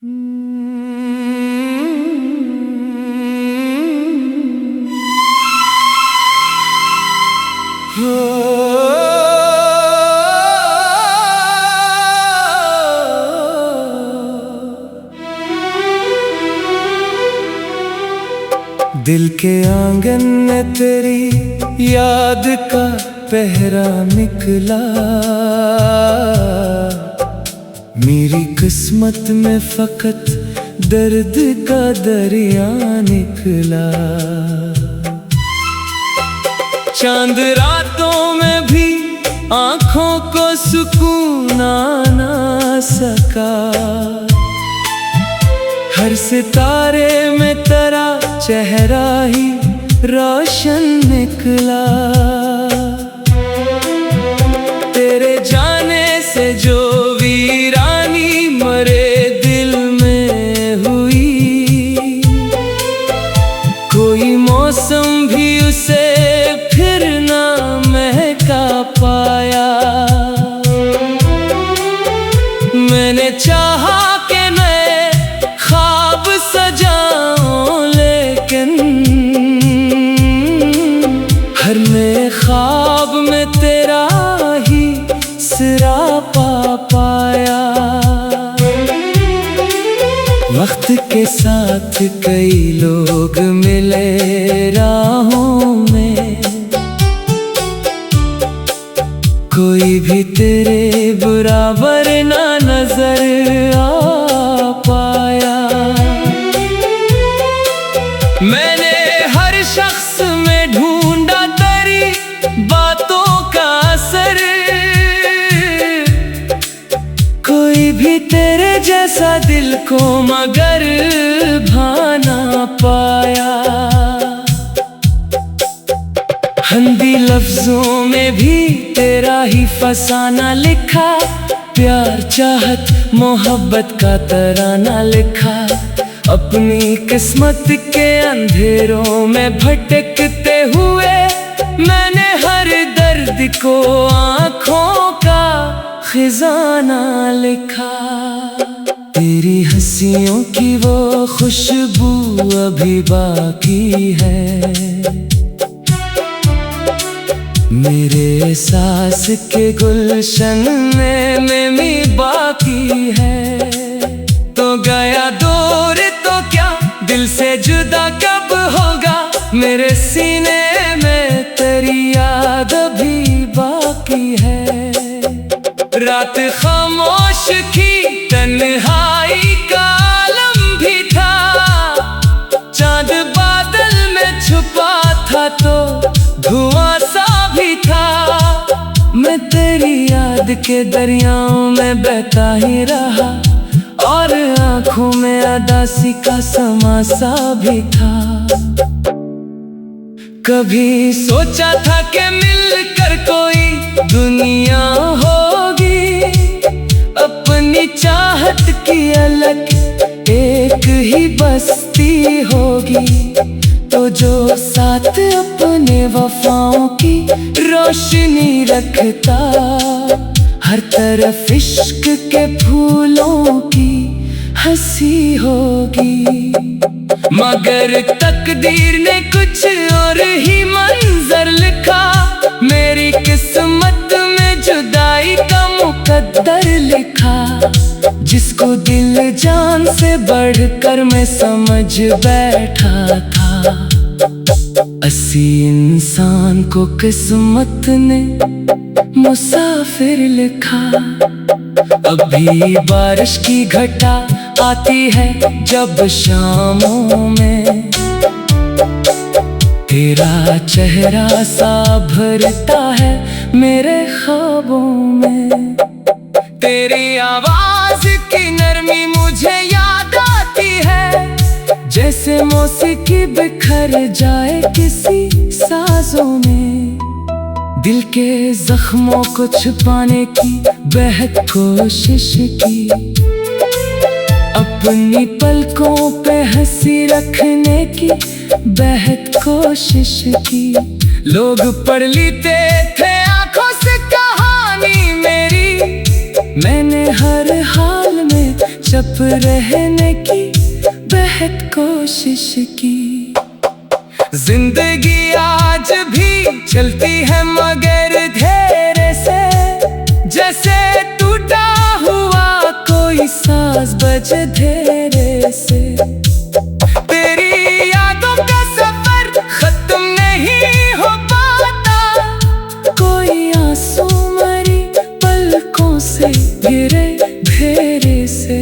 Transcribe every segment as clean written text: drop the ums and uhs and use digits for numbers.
दिल के आंगन में तेरी याद का पहरा निकला। मेरी किस्मत में फकत दर्द का दरिया निकला। चांद रातों में भी आँखों को सुकून आ ना सका। हर सितारे में तेरा चेहरा ही रोशन निकला। तेरे जाने से जो वीरानी मरे दिल में हुई, कोई मौसम भी उसे फिर ना महका पाया। मैंने चाहा कि मैं ख्वाब सजाऊं, लेकिन हर नए ख्वाब में तेरा ही सिरापा पाया। वक्त के साथ कई लोग मिले राहों में, कोई भी तेरे बराबर ना नजर आ पाया। मैंने हर शख्स में ढूंढा तेरी बातों का असर, कोई भी तेरे जैसा दिल को मगर भाना पाया। हिंदी लफ्जों में भी तेरा ही फसाना लिखा। प्यार चाहत मोहब्बत का तराना लिखा। अपनी किस्मत के अंधेरों में भटकते हुए मैंने हर दर्द को आँखों का खजाना लिखा। तेरी हंसियों की वो खुशबू अभी बाकी है, मेरे सांस के गुलशन में नमी बाकी है। तो गया दूर तो क्या दिल से जुदा कब होगा, मेरे सीने में तेरी याद अभी बाकी है। रात खामोश की तन्हाई का आलम भी था, चांद बादल में छुपा था तो धुआं सा भी था। मैं तेरी याद के दरियाओं में बहता ही रहा, और आँखों में अदासी का समासा भी था। कभी सोचा था कि मिलकर कोई दुनिया होगी, अपनी चाहत की अलग एक ही बस्ती होगी। तो जो साथ अपने वफाओं की रोशनी रखता, हर तरफ इश्क के फूलों की हंसी होगी। मगर तकदीर ने कुछ और ही मंजर लिखा, मेरी किस्मत में जुदाई का मुकद्दर लिखा। जिसको दिल जान से बढ़कर मैं समझ बैठा था, असी इंसान को किस्मत ने मुसाफिर लिखा। अभी बारिश की घटा आती है जब शामों में, तेरा चेहरा सा भरता है मेरे ख्वाबों में। तेरी आवाज की नरमी मुझे याद आती है, जैसे मौसीकी बिखर जाए किसी साजों में। दिल के जख्मों को छुपाने की बेहद कोशिश की, अपनी पलकों पे हंसी रखने की बेहद कोशिश की। लोग पढ़ लेते थे आंखों से कहानी मेरी, मैंने हर हाल में चुपचाप रहने की बेहद कोशिश की। जिंदगी आज भी चलती है मगर धीरे से, जैसे टूटा हुआ कोई साज बजे धीरे से। तेरी यादों का सफर खत्म नहीं हो पाता, कोई आंसू मरी पलकों से गिरे धीरे से।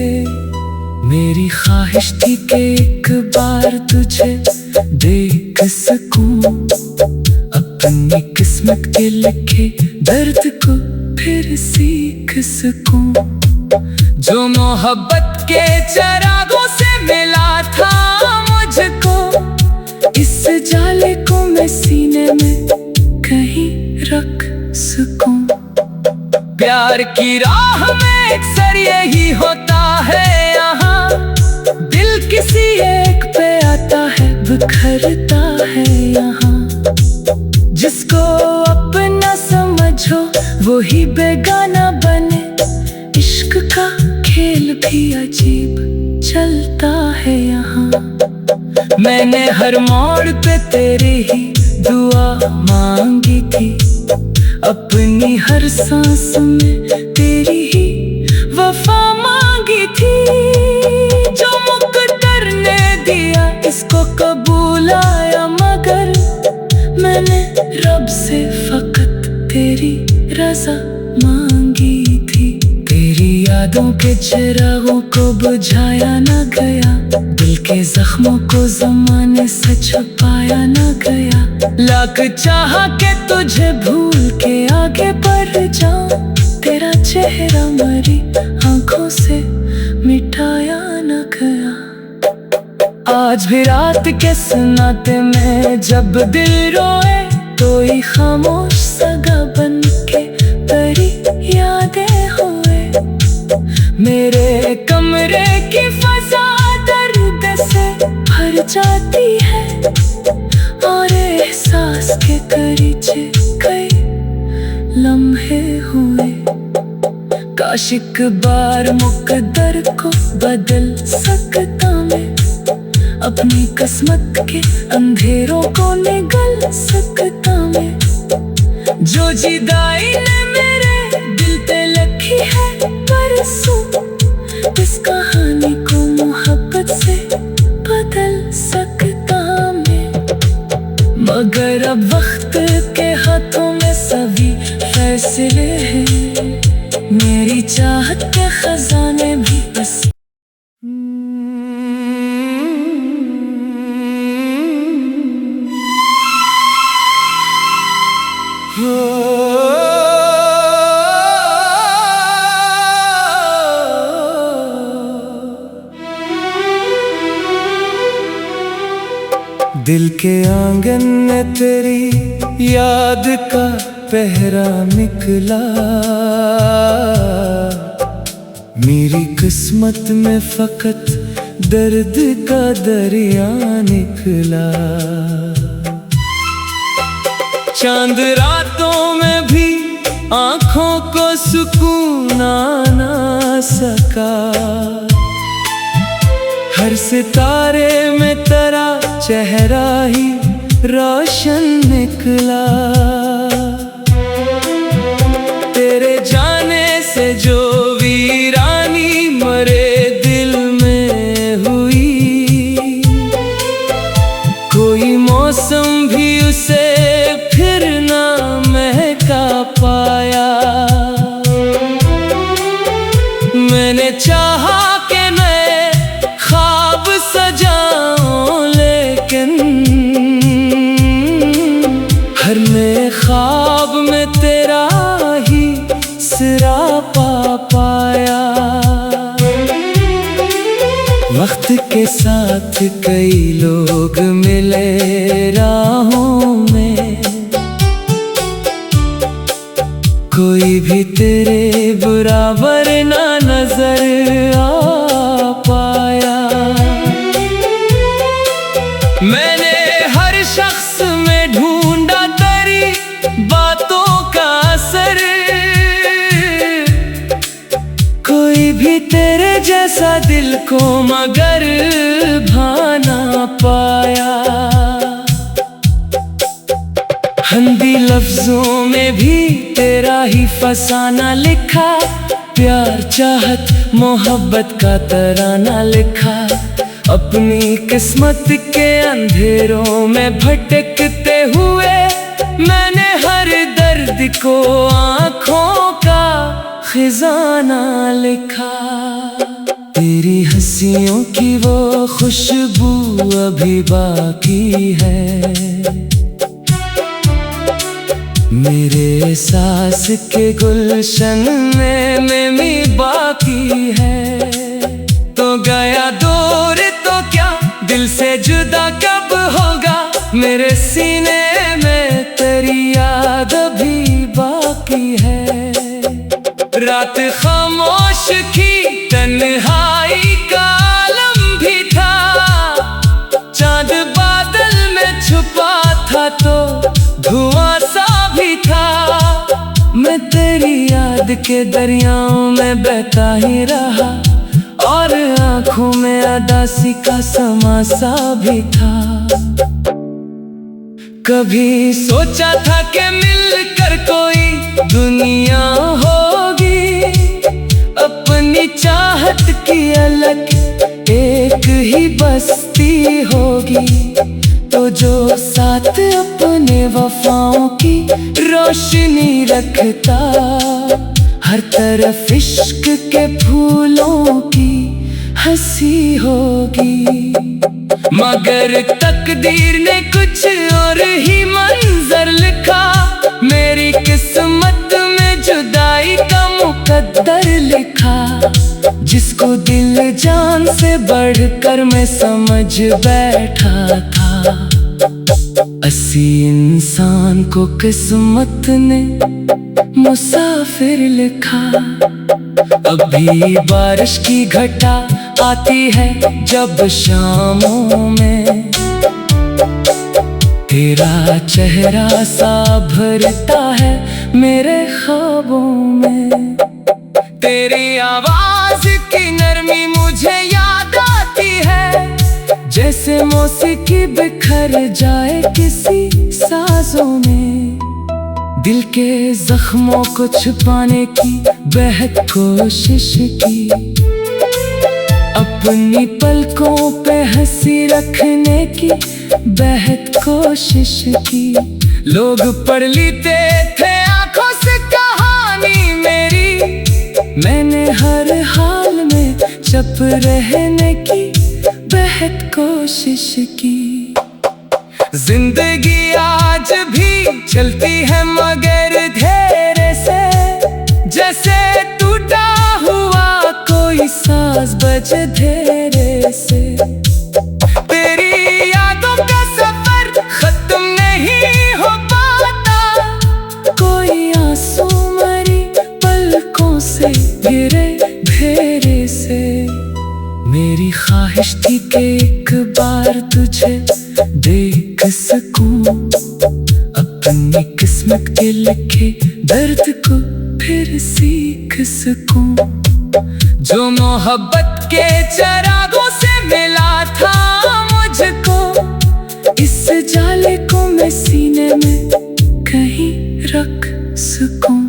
मेरी ख्वाहिश थी कि एक बार तुझे देख सकूं, अपनी किस्मत के लिखे दर्द को फिर सीख सकूं। जो मोहब्बत के चिरागों से मिला था मुझको, इस जाले को मैं सीने में कहीं रख सकूं। प्यार की राह में अक्सर यही होता है यहाँ, दिल किसी एक पे आता है बिखरता है यहाँ। जिसको अपना समझो वही बेगाना बने, इश्क का खेल भी अजीब चलता है यहाँ। मैंने हर मोड़ पे तेरी ही दुआ मांगी थी, अपनी हर सांस में तेरी ही वफा मांगी थी। जो मुकद्दर ने दिया इसको कबूल आया, मगर मैंने रब से फकत तेरी रजा मांगी थी। तेरी यादों के चिरागों को बुझाया न गया, दिल के जख्मों को ज़माने से छुपाया न गया। लाख चाहा के तुझे भूल के आगे बढ़ जाऊं, तेरा चेहरा मरी आंखों से मिटाया न गया। आज भी रात के सन्नाटे में जब दिल रोए, तो ही खामोश सगा बन के तेरी यादें होए। मेरे कमरे की फजा दर्द से भर जाती है, और एहसास के करीचे कई लम्हे हुए। काश एक बार मुकद्दर को बदल सकता मैं, अपनी किस्मत के अंधेरों को निगल सकता मैं। जो जुदाई ने मेरे दिल पे लिखी है परसों, इस कहानी को मोहब्बत से बदल सकता मैं। मगर अब वक्त के हाथों में सभी फैसले हैं, मेरी चाहत के खजाने भी बस। दिल के आंगन में तेरी याद का पहरा निकला, मेरी किस्मत में फकत दर्द का दरिया निकला। चांद रातों में भी आँखों को सुकून आ ना सका, हर सितारे में तेरा चेहरा ही रोशन निकला। तेरे जाने से जो वीरानी मरे दिल में हुई, कोई मौसम भी उसे फिर ना महका पाया। मैंने चाहा कि मैं ख्वाब सजाऊं, लेकिन हर नए ख्वाब में तेरा ही सिरापा पाया। वक्त के साथ कई लोग मिले राहों में, कोई भी तेरे बराबर ना नजर आ पाया। मैंने हर शख्स में ढूंढा तेरी बातों का असर, कोई भी तेरे जैसा दिल को मगर भाना पाया। हिंदी लफ्जों में भी तेरा ही फसाना लिखा, प्यार चाहत मोहब्बत का तराना लिखा। अपनी किस्मत के अंधेरों में भटकते हुए मैंने हर दर्द को आँखों का खजाना लिखा। तेरी हंसियों की वो खुशबू अभी बाकी है, मेरे सांस के गुलशन में भी बाकी है। तो गया दूर तो क्या दिल से जुदा कब होगा, मेरे सीने में तेरी याद अभी बाकी है। रात खामोश की तन्हाई का आलम भी था, चांद बादल में छुपा था तो धुआं सा भी था। मैं तेरी याद के दरियाओं में बहता ही रहा और आँखों में उदासी का समा सा भी था। कभी सोचा था कि मिलकर कोई दुनिया होगी, अपनी चाहत की अलग एक ही बस्ती होगी। तो जो साथ अपने वफाओं की रोशनी रखता, हर तरफ इश्क के फूलों की हंसी होगी। मगर तकदीर ने कुछ और ही मंजर लिखा, मेरी किस्मत में जुदाई का मुकद्दर लिखा। जिसको दिल जान से बढ़कर मैं समझ बैठा था, ऐसी इंसान को किस्मत ने मुसाफिर लिखा। अभी बारिश की घटा आती है जब शामों में, तेरा चेहरा सा भरता है मेरे ख्वाबों में। तेरी आवाज की नरमी मुझे याद आती है, जैसे मौसीकी बिखर जाए किसी साजों में। दिल के जख्मों को छुपाने की बेहद कोशिश की, अपनी पलकों पे हंसी रखने की बेहद कोशिश की। लोग पढ़ लेते थे आंखों से कहानी मेरी, मैंने हर हाल में चुप रहने की बेहद कोशिश की। जिंदगी आज भी चलती है मगर धीरे से, जैसे टूटा हुआ कोई साज बजे धीरे से। तेरी यादों का सफर खत्म नहीं हो पाता, कोई आंसू मरी पलकों से गिरे धेरे से। मेरी ख्वाहिश थी कि एक बार तुझे देख सकूं, अपनी किस्मत के लिखे दर्द को फिर सीख सकूं। जो मोहब्बत के चरागों से मिला था मुझको, इस जाले को मैं सीने में कहीं रख सकूं।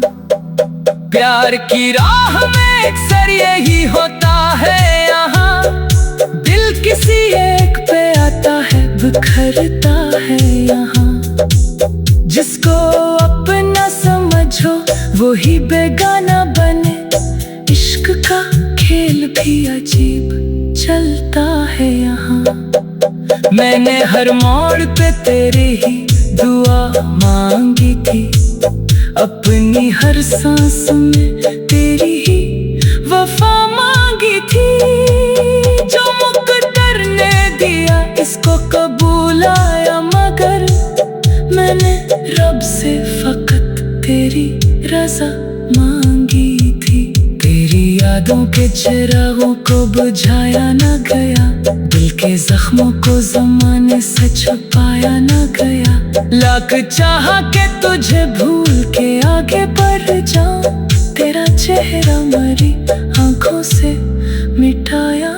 प्यार की राह में अक्सर यही होता है यहाँ, दिल किसी एक पे आता है बिखरता है यहाँ। जिसको अपना समझो वो ही बेगाना बने, इश्क का खेल भी अजीब चलता है यहाँ। मैंने हर मोड़ पे तेरी ही दुआ मांगी थी, अपनी हर सांस में तेरी ही वफा मांगी थी। जो मुकद्दर ने दिया इसको कबूल आया, मगर मैंने रब से फकत तेरी रजा मांगी थी। तेरी यादों के चिरागों को बुझाया न गया, दिल के जख्मों को ज़माने से छुपाया न गया। लाख चाहा के तुझे भूल के आगे बढ़ जाऊं, तेरा चेहरा मरी आंखों से मिटाया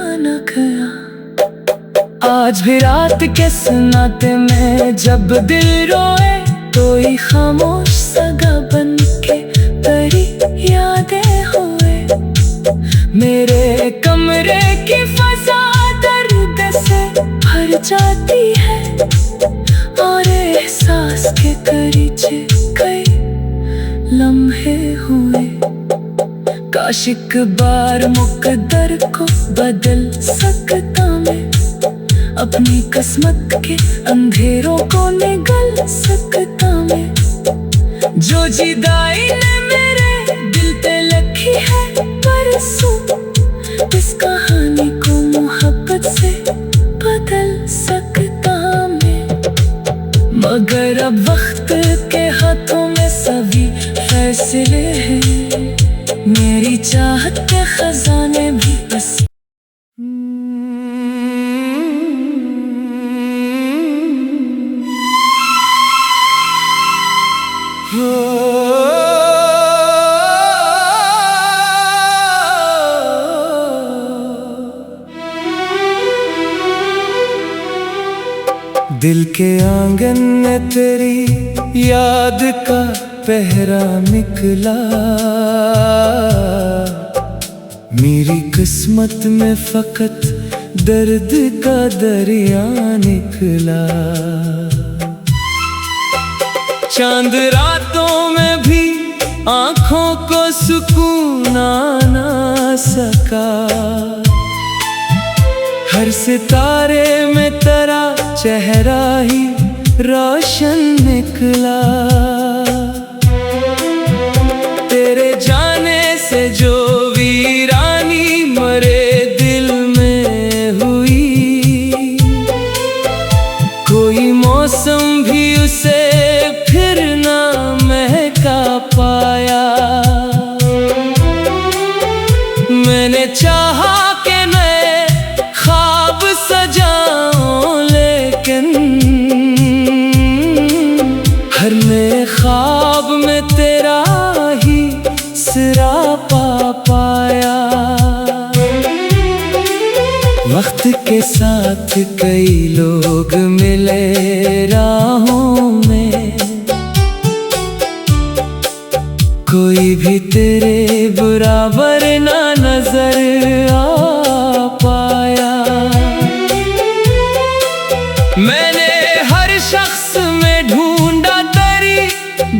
आज भी रात के सन्नाटे में जब दिल रोए तो ही खामोश सगा बन के तेरी यादें हुए। मेरे कमरे की फजा दर्द से भर जाती है और एहसास के करीचे कई लम्हे हुए। काश एक बार मुकद्दर को बदल सकता मैं, अपनी किस्मत के अंधेरों को निगल सकता मैं। जो जुदाई ने मेरे दिल पे लिखी है परसों, इस कहानी को मोहब्बत से बदल सकता मैं। मगर अब वक्त के हाथों में सभी फैसले हैं, मेरी चाहत के खजाने भी बस। दिल के आंगन में तेरी याद का पहरा निकला, मेरी किस्मत में फकत दर्द का दरिया निकला। चांद रातों में भी आँखों को सुकून आ ना सका, हर सितारे में तेरा चेहरा ही रोशन निकला। तेरे जाने से जो वीरानी मरे दिल में हुई, कोई मौसम भी उसे फिर ना महका पाया। मैंने चाहा कि मैं ख्वाब सजाऊं, लेकिन हर नए ख्वाब में तेरा ही सिरापा पाया। वक्त के साथ कई लोग मिले राहों में, कोई भी तेरे बराबर ना नजर आ पाया। मैंने हर शख्स में ढूंढा तेरी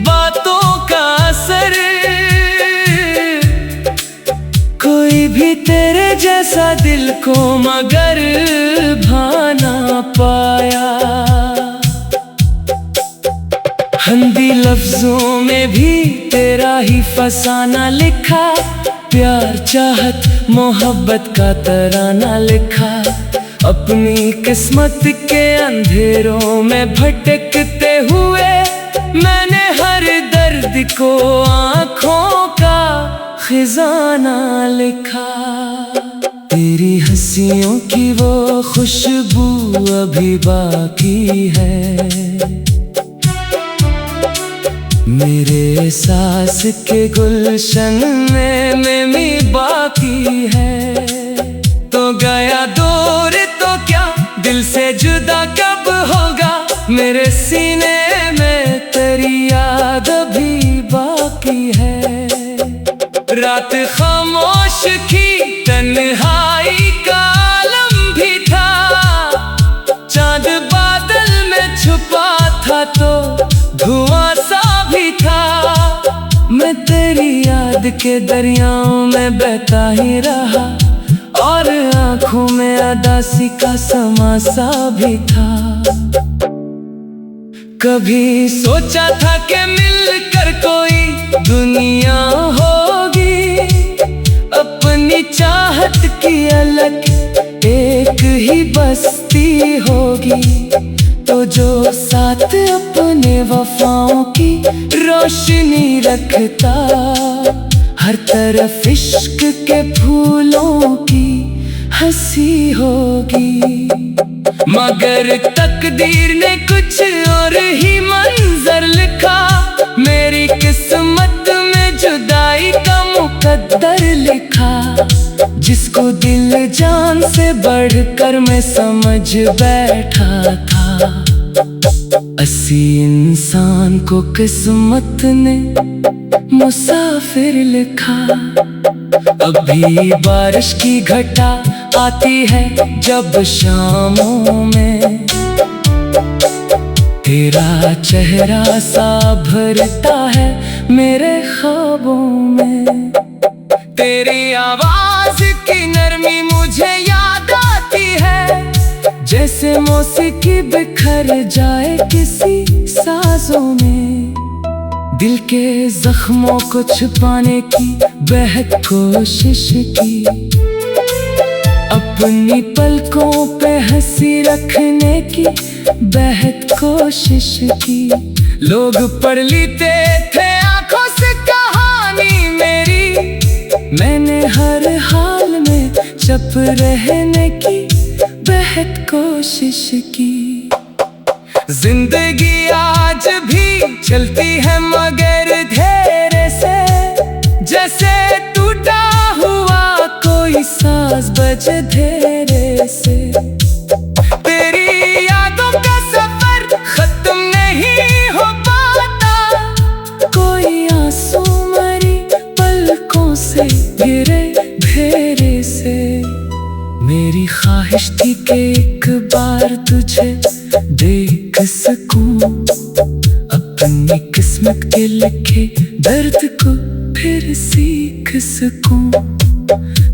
बातों का असर, कोई भी तेरे जैसा दिल को मगर भाना पाया। हिंदी लफ्जों में भी तेरा ही फसाना लिखा, प्यार चाहत मोहब्बत का तराना लिखा। अपनी किस्मत के अंधेरों में भटकते हुए मैंने हर दर्द को आँखों का खजाना लिखा। तेरी हंसियों की वो खुशबू अभी बाकी है, मेरे सांस के गुलशन में मी बाकी है। तो गया दूर तो क्या दिल से जुदा कब होगा, मेरे सीने में तेरी याद भी बाकी है। रात खामोश की तन्हाई का आलम भी था, चांद बादल में छुपा था तो धुआं सा भी था। मैं तेरी याद के दरियाओं में बहता ही रहा और आँखों में अदासी का समासा भी था। कभी सोचा था कि मिलकर कोई दुनिया होगी, अपनी चाहत की अलग एक ही बस्ती होगी। तो जो साथ अपने वफाओं की रोशनी रखता, हर तरफ इश्क के फूलों की हंसी होगी। मगर तकदीर ने कुछ और ही मंजर लिखा, मेरी किस्मत में जुदाई का मुकद्दर लिखा, जिसको दिल जान से बढ़कर मैं समझ बैठा था। ऐसी इंसान को किस्मत ने मुसाफिर लिखा। अभी बारिश की घटा आती है जब शामों में, तेरा चेहरा सा भरता है मेरे ख्वाबों में। तेरी आवाज की नरमी मुझे याद आती है, जैसे मौसीकी बिखर जाए किसी साजों में। दिल के जख्मों को छुपाने की बेहद कोशिश की, अपनी पलकों पे हंसी रखने की बेहद कोशिश की। लोग पढ़ लेते थे आंखों से कहानी मेरी, मैंने हर हाल में चुप रहने की बेहद कोशिश की। जिंदगी आज भी चलती है मगर धीरे से, जैसे टूटा हुआ कोई साज बजे धीरे से। तेरी यादों का सफर खत्म नहीं हो पाता, कोई आंसू मरी पलकों से गिरे धेरे से। मेरी ख्वाहिश थी कि एक बार तुझे देख सकूं, अपनी किस्मत के लिखे दर्द को फिर सीख सकूं।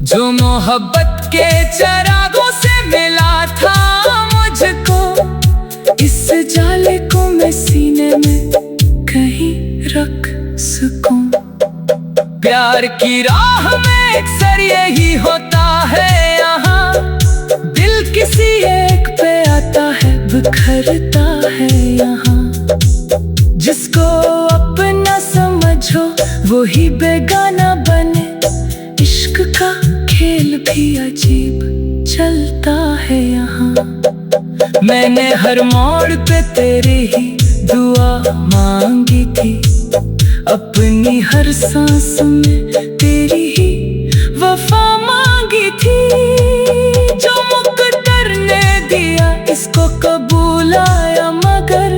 जो मोहब्बत के चिरागों से मिला था मुझको, इस जाले को मैं सीने में कहीं रख सकूं। प्यार की राह में अक्सर यही होता है यहाँ, दिल किसी एक पे आता है बिखरता है यहाँ। जिसको अपना समझो वही बेगाना बने, इश्क का खेल भी अजीब चलता है यहाँ। मैंने हर मोड़ पे तेरी ही दुआ मांगी थी, अपनी हर सांस में तेरी ही वफा मांगी थी। जो मुकद्दर ने दिया इसको कबूल आया, मगर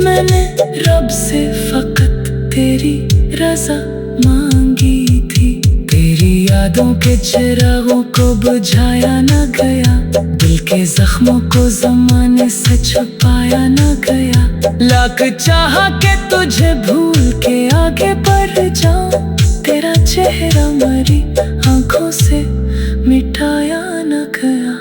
मैंने रब से फकत तेरी रजा मांगी थी। तेरी यादों के चिरागों को बुझाया न गया, दिल के जख्मों को ज़माने से छुपाया न गया। लाख चाहा के तुझे भूल के आगे बढ़ जाऊं, तेरा चेहरा मरी आंखों से मिटाया न गया।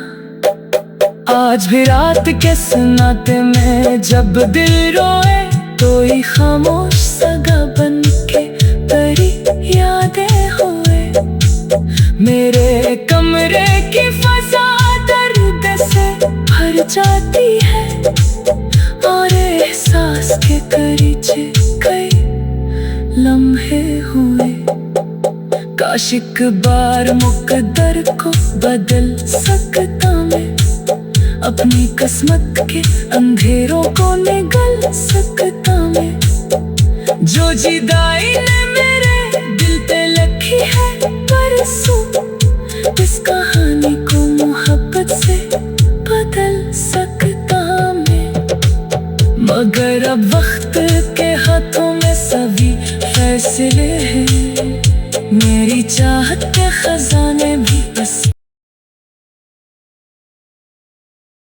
आज भी रात के सन्नाटे में जब दिल रोए, तो ही खामोश सगा बन के तेरी यादें होए। मेरे कमरे की फजा दर्द से भर जाती है, और एहसास के करीचे कई लम्हे हुए। काश एक बार मुकद्दर को बदल सकता मैं, अपनी किस्मत के अंधेरों को निगल सकता मैं। जो जुदाई ने मेरे दिल पे लिखी है परसों, इस कहानी को मोहब्बत से बदल सकता मैं। मगर अब वक्त